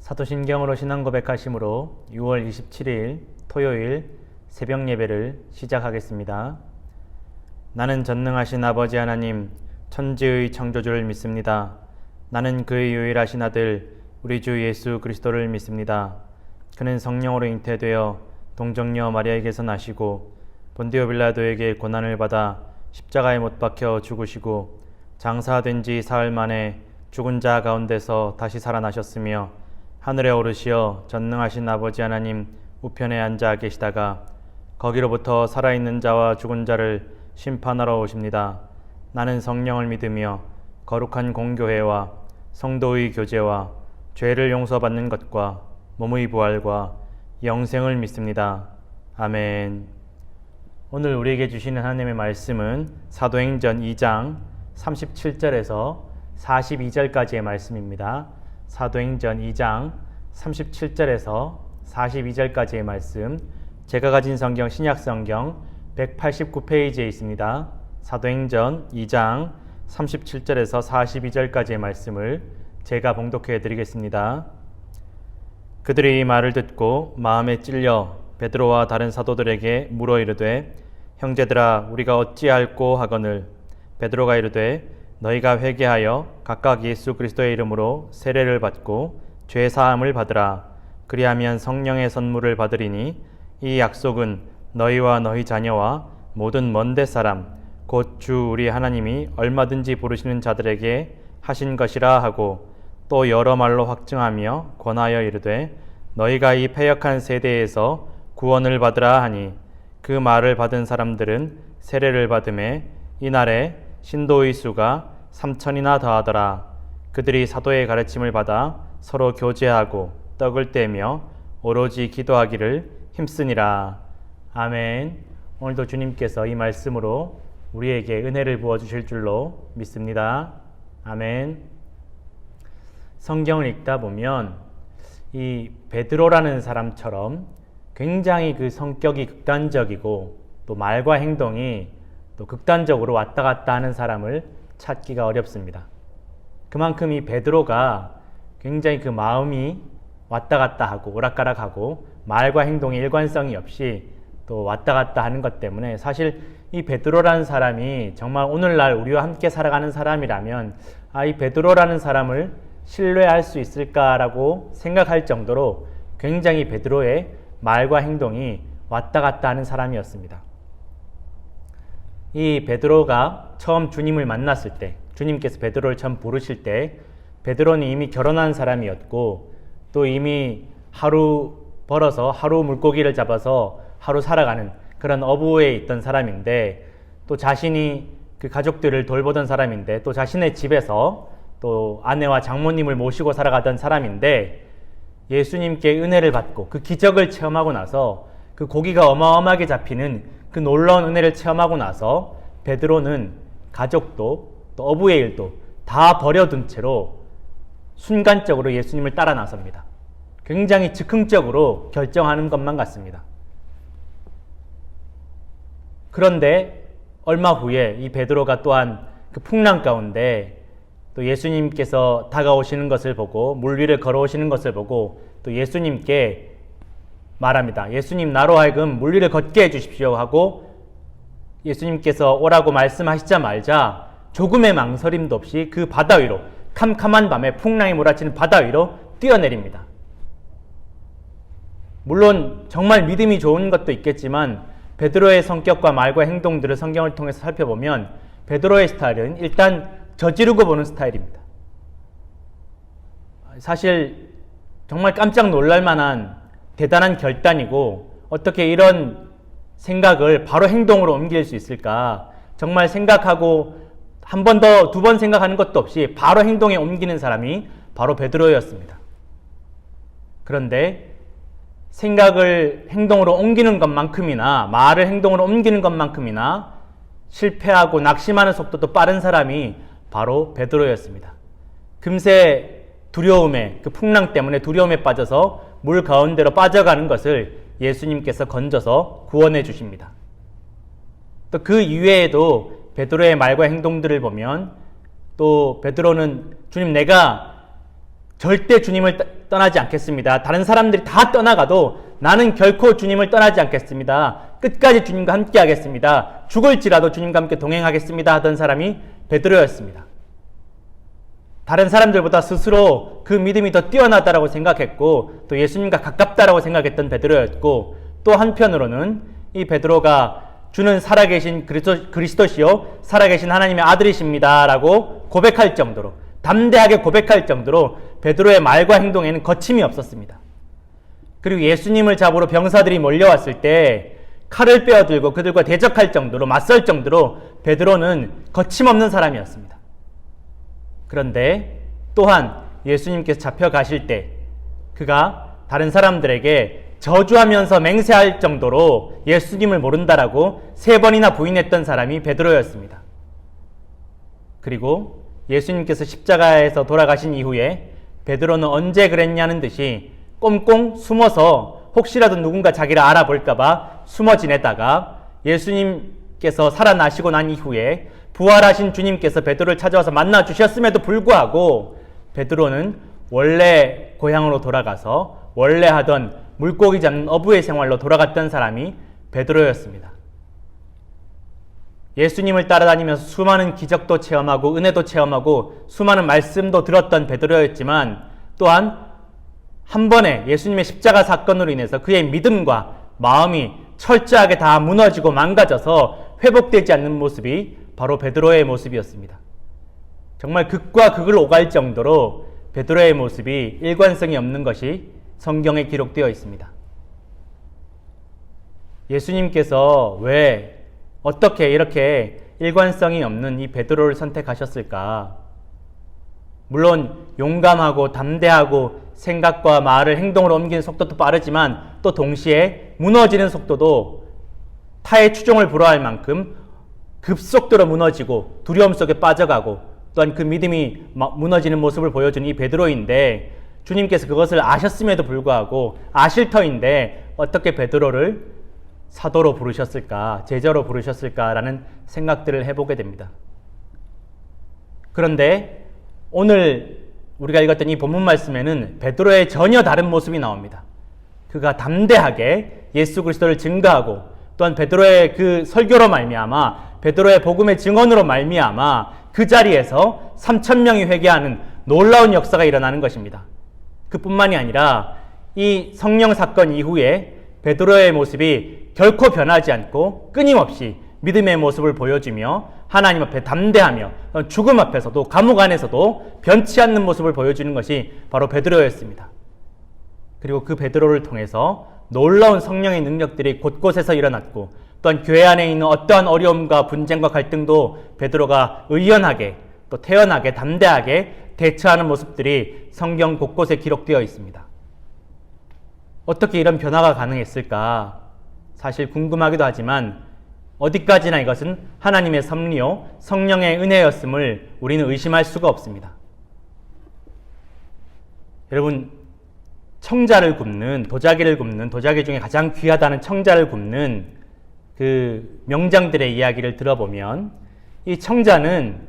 사도신경으로 신앙 고백하심으로 6월 27일 토요일 새벽 예배를 시작하겠습니다. 나는 전능하신 아버지 하나님 천지의 창조주를 믿습니다. 나는 그의 유일하신 아들 우리 주 예수 그리스도를 믿습니다. 그는 성령으로 잉태되어 동정녀 마리아에게서 나시고 본디오 빌라도에게 고난을 받아 십자가에 못 박혀 죽으시고 장사된 지 사흘 만에 죽은 자 가운데서 다시 살아나셨으며 하늘에 오르시어 전능하신 아버지 하나님 우편에 앉아 계시다가 거기로부터 살아있는 자와 죽은 자를 심판하러 오십니다. 나는 성령을 믿으며 거룩한 공교회와 성도의 교제와 죄를 용서받는 것과 몸의 부활과 영생을 믿습니다. 아멘. 오늘 우리에게 주시는 하나님의 말씀은 사도행전 2장 37절에서 42절까지의 말씀입니다. 사도행전 2장 37절에서 42절까지의 말씀, 제가 가진 성경 신약성경 189페이지에 있습니다. 사도행전 2장 37절에서 42절까지의 말씀을 제가 봉독해 드리겠습니다. 그들이 이 말을 듣고 마음에 찔려 베드로와 다른 사도들에게 물어 이르되 형제들아 우리가 어찌할꼬 하거늘 베드로가 이르되 너희가 회개하여 각각 예수 그리스도의 이름으로 세례를 받고 죄 사함을 받으라. 그리하면 성령의 선물을 받으리니 이 약속은 너희와 너희 자녀와 모든 먼데 사람 곧 주 우리 하나님이 얼마든지 부르시는 자들에게 하신 것이라 하고 또 여러 말로 확증하며 권하여 이르되 너희가 이 패역한 세대에서 구원을 받으라 하니 그 말을 받은 사람들은 세례를 받음에 이날에 신도의 수가 3,000이나 더하더라. 그들이 사도의 가르침을 받아 서로 교제하고 떡을 떼며 오로지 기도하기를 힘쓰니라. 아멘. 오늘도 주님께서 이 말씀으로 우리에게 은혜를 부어주실 줄로 믿습니다. 아멘. 성경을 읽다 보면 이 베드로라는 사람처럼 굉장히 그 성격이 극단적이고 또 말과 행동이 또 극단적으로 왔다 갔다 하는 사람을 찾기가 어렵습니다. 그만큼 이 베드로가 굉장히 그 마음이 왔다 갔다 하고 오락가락하고 말과 행동에 일관성이 없이 또 왔다 갔다 하는 것 때문에 사실 이 베드로라는 사람이 정말 오늘날 우리와 함께 살아가는 사람이라면 이 베드로라는 사람을 신뢰할 수 있을까라고 생각할 정도로 굉장히 베드로의 말과 행동이 왔다 갔다 하는 사람이었습니다. 이 베드로가 처음 주님을 만났을 때, 주님께서 베드로를 처음 부르실 때 베드로는 이미 결혼한 사람이었고 또 이미 하루 벌어서 하루 물고기를 잡아서 하루 살아가는 그런 어부에 있던 사람인데 또 자신이 그 가족들을 돌보던 사람인데 또 자신의 집에서 또 아내와 장모님을 모시고 살아가던 사람인데 예수님께 은혜를 받고 그 기적을 체험하고 나서 그 고기가 어마어마하게 잡히는 그 놀라운 은혜를 체험하고 나서 베드로는 가족도 또 어부의 일도 다 버려둔 채로 순간적으로 예수님을 따라 나섭니다. 굉장히 즉흥적으로 결정하는 것만 같습니다. 그런데 얼마 후에 이 베드로가 또한 그 풍랑 가운데 또 예수님께서 다가오시는 것을 보고 물 위를 걸어오시는 것을 보고 또 예수님께 말합니다. 예수님 나로 하여금 물 위를 걷게 해주십시오 하고 예수님께서 오라고 말씀하시자마자 조금의 망설임도 없이 그 바다 위로 캄캄한 밤에 풍랑이 몰아치는 바다 위로 뛰어내립니다. 물론 정말 믿음이 좋은 것도 있겠지만 베드로의 성격과 말과 행동들을 성경을 통해서 살펴보면 베드로의 스타일은 일단 저지르고 보는 스타일입니다. 사실 정말 깜짝 놀랄 만한 대단한 결단이고 어떻게 이런 생각을 바로 행동으로 옮길 수 있을까? 정말 생각하고 한 번 더, 두 번 생각하는 것도 없이 바로 행동에 옮기는 사람이 바로 베드로였습니다. 그런데 생각을 행동으로 옮기는 것만큼이나 말을 행동으로 옮기는 것만큼이나 실패하고 낙심하는 속도도 빠른 사람이 바로 베드로였습니다. 금세 두려움에, 그 풍랑 때문에 두려움에 빠져서 물 가운데로 빠져가는 것을 예수님께서 건져서 구원해 주십니다. 또 그 이외에도 베드로의 말과 행동들을 보면 또 베드로는 주님 내가 절대 주님을 떠나지 않겠습니다. 다른 사람들이 다 떠나가도 나는 결코 주님을 떠나지 않겠습니다. 끝까지 주님과 함께 하겠습니다. 죽을지라도 주님과 함께 동행하겠습니다 하던 사람이 베드로였습니다. 다른 사람들보다 스스로 그 믿음이 더 뛰어나다라고 생각했고 또 예수님과 가깝다라고 생각했던 베드로였고, 또 한편으로는 이 베드로가 주는 살아계신 그리스도시요 살아계신 하나님의 아들이십니다 라고 고백할 정도로, 담대하게 고백할 정도로 베드로의 말과 행동에는 거침이 없었습니다. 그리고 예수님을 잡으러 병사들이 몰려왔을 때 칼을 빼어들고 그들과 대적할 정도로, 맞설 정도로 베드로는 거침없는 사람이었습니다. 그런데 또한 예수님께서 잡혀가실 때 그가 다른 사람들에게 저주하면서 맹세할 정도로 예수님을 모른다라고 3번이나 부인했던 사람이 베드로였습니다. 그리고 예수님께서 십자가에서 돌아가신 이후에 베드로는 언제 그랬냐는 듯이 꽁꽁 숨어서 혹시라도 누군가 자기를 알아볼까봐 숨어 지내다가 예수님께서 살아나시고 난 이후에 부활하신 주님께서 베드로를 찾아와서 만나 주셨음에도 불구하고 베드로는 원래 고향으로 돌아가서 원래 하던 물고기 잡는 어부의 생활로 돌아갔던 사람이 베드로였습니다. 예수님을 따라다니면서 수많은 기적도 체험하고 은혜도 체험하고 수많은 말씀도 들었던 베드로였지만, 또한 한 번에 예수님의 십자가 사건으로 인해서 그의 믿음과 마음이 철저하게 다 무너지고 망가져서 회복되지 않는 모습이 바로 베드로의 모습이었습니다. 정말 극과 극을 오갈 정도로 베드로의 모습이 일관성이 없는 것이 성경에 기록되어 있습니다. 예수님께서 왜 어떻게 이렇게 일관성이 없는 이 베드로를 선택하셨을까? 물론 용감하고 담대하고 생각과 말을 행동으로 옮기는 속도도 빠르지만 또 동시에 무너지는 속도도 타의 추종을 불허할 만큼 급속도로 무너지고 두려움 속에 빠져가고 또한 그 믿음이 무너지는 모습을 보여준 이 베드로인데, 주님께서 그것을 아셨음에도 불구하고 아실 터인데 어떻게 베드로를 사도로 부르셨을까, 제자로 부르셨을까라는 생각들을 해보게 됩니다. 그런데 오늘 우리가 읽었던 이 본문 말씀에는 베드로의 전혀 다른 모습이 나옵니다. 그가 담대하게 예수 그리스도를 증거하고 또한 베드로의 그 설교로 말미암아, 베드로의 복음의 증언으로 말미암아 그 자리에서 3,000명이 회개하는 놀라운 역사가 일어나는 것입니다. 그뿐만이 아니라 이 성령 사건 이후에 베드로의 모습이 결코 변하지 않고 끊임없이 믿음의 모습을 보여주며 하나님 앞에 담대하며 죽음 앞에서도 감옥 안에서도 변치 않는 모습을 보여주는 것이 바로 베드로였습니다. 그리고 그 베드로를 통해서 놀라운 성령의 능력들이 곳곳에서 일어났고, 또한 교회 안에 있는 어떠한 어려움과 분쟁과 갈등도 베드로가 의연하게 또 태연하게 담대하게 대처하는 모습들이 성경 곳곳에 기록되어 있습니다. 어떻게 이런 변화가 가능했을까? 사실 궁금하기도 하지만 어디까지나 이것은 하나님의 섭리요 성령의 은혜였음을 우리는 의심할 수가 없습니다. 여러분, 청자를 굽는, 도자기를 굽는, 도자기 중에 가장 귀하다는 청자를 굽는 그 명장들의 이야기를 들어보면 이 청자는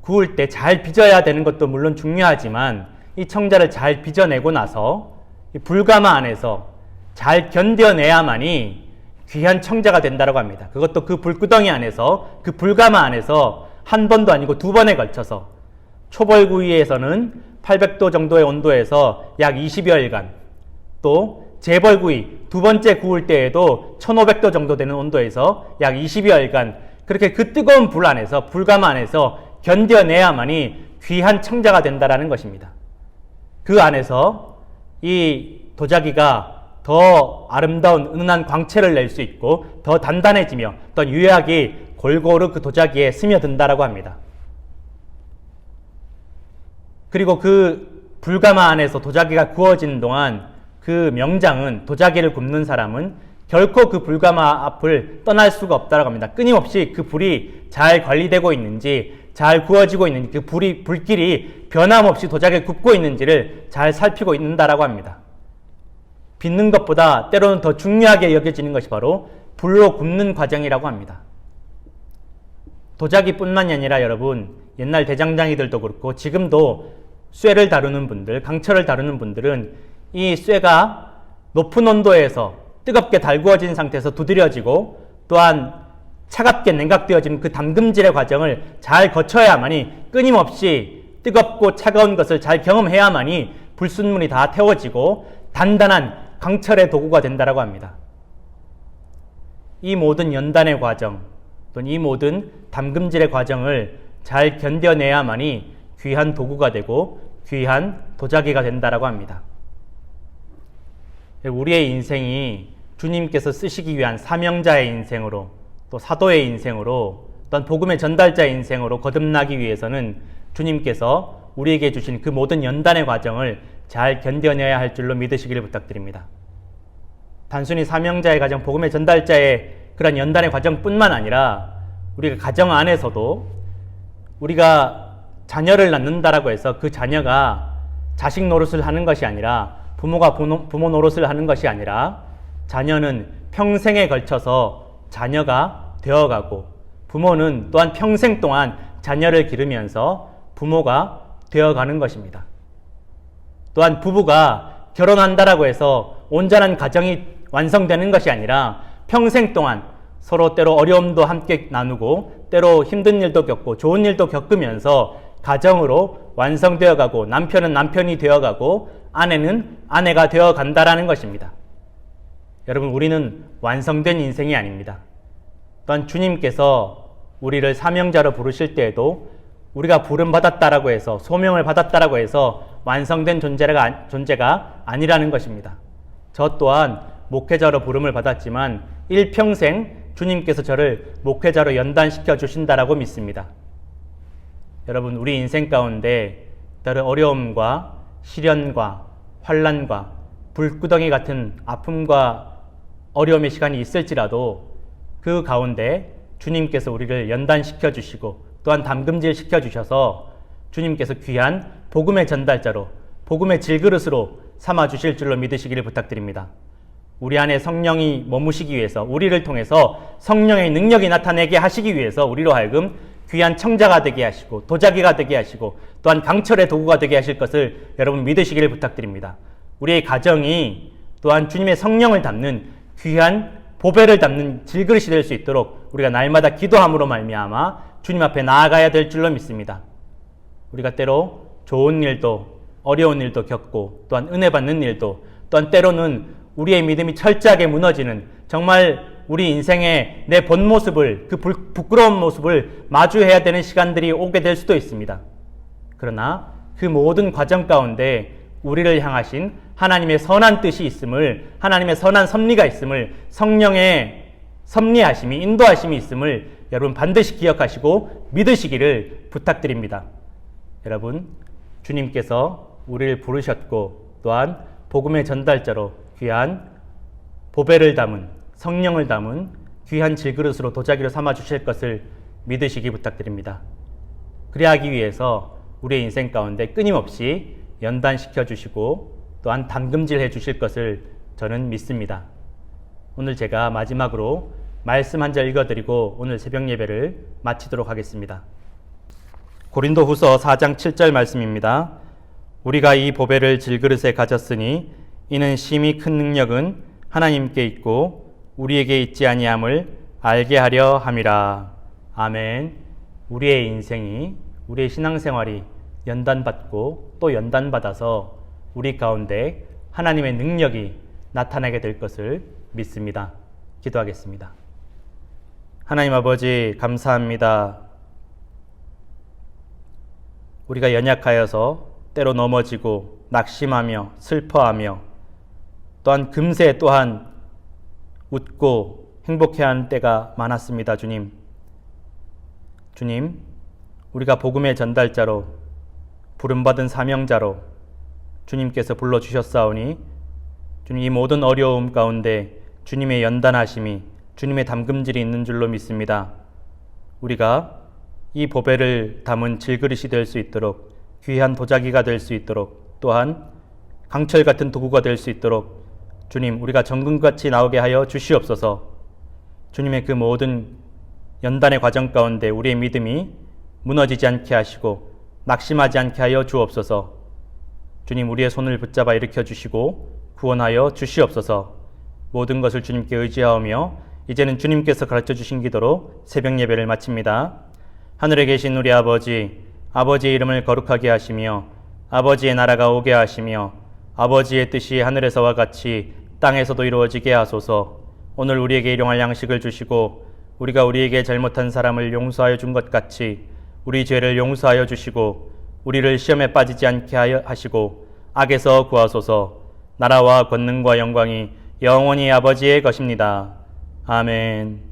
구울 때 잘 빚어야 되는 것도 물론 중요하지만 이 청자를 잘 빚어내고 나서 이 불가마 안에서 잘 견뎌내야만이 귀한 청자가 된다고 합니다. 그것도 그 불구덩이 안에서, 그 불가마 안에서 한 번도 아니고 2번에 걸쳐서 초벌구이에서는 800도 정도의 온도에서 약 20여일간, 또 재벌구이 두 번째 구울 때에도 1500도 정도 되는 온도에서 약 20여일간 그렇게 그 뜨거운 불 안에서, 불가마 안에서 견뎌내야만이 귀한 청자가 된다라는 것입니다. 그 안에서 이 도자기가 더 아름다운 은은한 광채를 낼 수 있고 더 단단해지며 또 유약이 골고루 그 도자기에 스며든다라고 합니다. 그리고 그 불가마 안에서 도자기가 구워지는 동안 그 명장은, 도자기를 굽는 사람은 결코 그 불가마 앞을 떠날 수가 없다라고 합니다. 끊임없이 그 불이 잘 관리되고 있는지, 잘 구워지고 있는지, 그 불길이 변함없이 도자기를 굽고 있는지를 잘 살피고 있는다라고 합니다. 빚는 것보다 때로는 더 중요하게 여겨지는 것이 바로 불로 굽는 과정이라고 합니다. 도자기뿐만이 아니라 여러분, 옛날 대장장이들도 그렇고 지금도 쇠를 다루는 분들, 강철을 다루는 분들은 이 쇠가 높은 온도에서 뜨겁게 달구어진 상태에서 두드려지고 또한 차갑게 냉각되어지는 그 담금질의 과정을 잘 거쳐야만이 끊임없이 뜨겁고 차가운 것을 잘 경험해야만이 불순물이 다 태워지고 단단한 강철의 도구가 된다고 합니다. 이 모든 연단의 과정 또는 이 모든 담금질의 과정을 잘 견뎌내야만이 귀한 도구가 되고 귀한 도자기가 된다고 합니다. 우리의 인생이 주님께서 쓰시기 위한 사명자의 인생으로 또 사도의 인생으로 또한 복음의 전달자의 인생으로 거듭나기 위해서는 주님께서 우리에게 주신 그 모든 연단의 과정을 잘 견뎌내야 할 줄로 믿으시기를 부탁드립니다. 단순히 사명자의 과정, 복음의 전달자의 그런 연단의 과정뿐만 아니라 우리가 가정 안에서도 우리가 자녀를 낳는다라고 해서 그 자녀가 자식 노릇을 하는 것이 아니라 부모가 부모 노릇을 하는 것이 아니라 자녀는 평생에 걸쳐서 자녀가 되어가고 부모는 또한 평생 동안 자녀를 기르면서 부모가 되어가는 것입니다. 또한 부부가 결혼한다라고 해서 온전한 가정이 완성되는 것이 아니라 평생 동안 서로 때로 어려움도 함께 나누고 때로 힘든 일도 겪고 좋은 일도 겪으면서 가정으로 완성되어가고 남편은 남편이 되어가고 아내는 아내가 되어간다라는 것입니다. 여러분, 우리는 완성된 인생이 아닙니다. 또한 주님께서 우리를 사명자로 부르실 때에도 우리가 부름받았다라고 해서 소명을 받았다라고 해서 완성된 존재가 아니라는 것입니다. 저 또한 목회자로 부름을 받았지만 일평생 주님께서 저를 목회자로 연단시켜 주신다라고 믿습니다. 여러분, 우리 인생 가운데 다른 어려움과 시련과 환난과 불구덩이 같은 아픔과 어려움의 시간이 있을지라도 그 가운데 주님께서 우리를 연단시켜 주시고 또한 담금질 시켜 주셔서 주님께서 귀한 복음의 전달자로 복음의 질그릇으로 삼아 주실 줄로 믿으시기를 부탁드립니다. 우리 안에 성령이 머무시기 위해서 우리를 통해서 성령의 능력이 나타내게 하시기 위해서 우리로 하여금 귀한 청자가 되게 하시고 도자기가 되게 하시고 또한 강철의 도구가 되게 하실 것을 여러분 믿으시기를 부탁드립니다. 우리의 가정이 또한 주님의 성령을 담는 귀한 보배를 담는 질그릇이 될 수 있도록 우리가 날마다 기도함으로 말미암아 주님 앞에 나아가야 될 줄로 믿습니다. 우리가 때로 좋은 일도 어려운 일도 겪고 또한 은혜 받는 일도 또한 때로는 우리의 믿음이 철저하게 무너지는 정말 우리 인생의 내 본 모습을 그 부끄러운 모습을 마주해야 되는 시간들이 오게 될 수도 있습니다. 그러나 그 모든 과정 가운데 우리를 향하신 하나님의 선한 뜻이 있음을 하나님의 선한 섭리가 있음을 성령의 섭리하심이 인도하심이 있음을 여러분 반드시 기억하시고 믿으시기를 부탁드립니다. 여러분, 주님께서 우리를 부르셨고 또한 복음의 전달자로 귀한 보배를 담은 성령을 담은 귀한 질그릇으로 도자기로 삼아 주실 것을 믿으시기 부탁드립니다. 그리하기 위해서 우리의 인생 가운데 끊임없이 연단시켜 주시고 또한 담금질해 주실 것을 저는 믿습니다. 오늘 제가 마지막으로 말씀 한 절 읽어드리고 오늘 새벽 예배를 마치도록 하겠습니다. 고린도후서 4장 7절 말씀입니다. 우리가 이 보배를 질그릇에 가졌으니 이는 심히 큰 능력은 하나님께 있고 우리에게 있지 아니함을 알게 하려 함이라. 아멘. 우리의 인생이 우리의 신앙생활이 연단받고 또 연단받아서 우리 가운데 하나님의 능력이 나타나게 될 것을 믿습니다. 기도하겠습니다. 하나님 아버지, 감사합니다. 우리가 연약하여서 때로 넘어지고 낙심하며 슬퍼하며 또한 금세 또한 웃고 행복해하는 때가 많았습니다. 주님, 우리가 복음의 전달자로 부름받은 사명자로 주님께서 불러주셨사오니 주님, 이 모든 어려움 가운데 주님의 연단하심이 주님의 담금질이 있는 줄로 믿습니다. 우리가 이 보배를 담은 질그릇이 될 수 있도록 귀한 도자기가 될 수 있도록 또한 강철 같은 도구가 될 수 있도록 주님, 우리가 정금같이 나오게 하여 주시옵소서. 주님의 그 모든 연단의 과정 가운데 우리의 믿음이 무너지지 않게 하시고 낙심하지 않게 하여 주옵소서. 주님 우리의 손을 붙잡아 일으켜 주시고 구원하여 주시옵소서. 모든 것을 주님께 의지하오며 이제는 주님께서 가르쳐 주신 기도로 새벽 예배를 마칩니다. 하늘에 계신 우리 아버지, 아버지의 이름을 거룩하게 하시며 아버지의 나라가 오게 하시며 아버지의 뜻이 하늘에서와 같이 땅에서도 이루어지게 하소서. 오늘 우리에게 일용할 양식을 주시고 우리가 우리에게 잘못한 사람을 용서하여 준 것 같이 우리 죄를 용서하여 주시고 우리를 시험에 빠지지 않게 하시고 악에서 구하소서. 나라와 권능과 영광이 영원히 아버지의 것입니다. 아멘.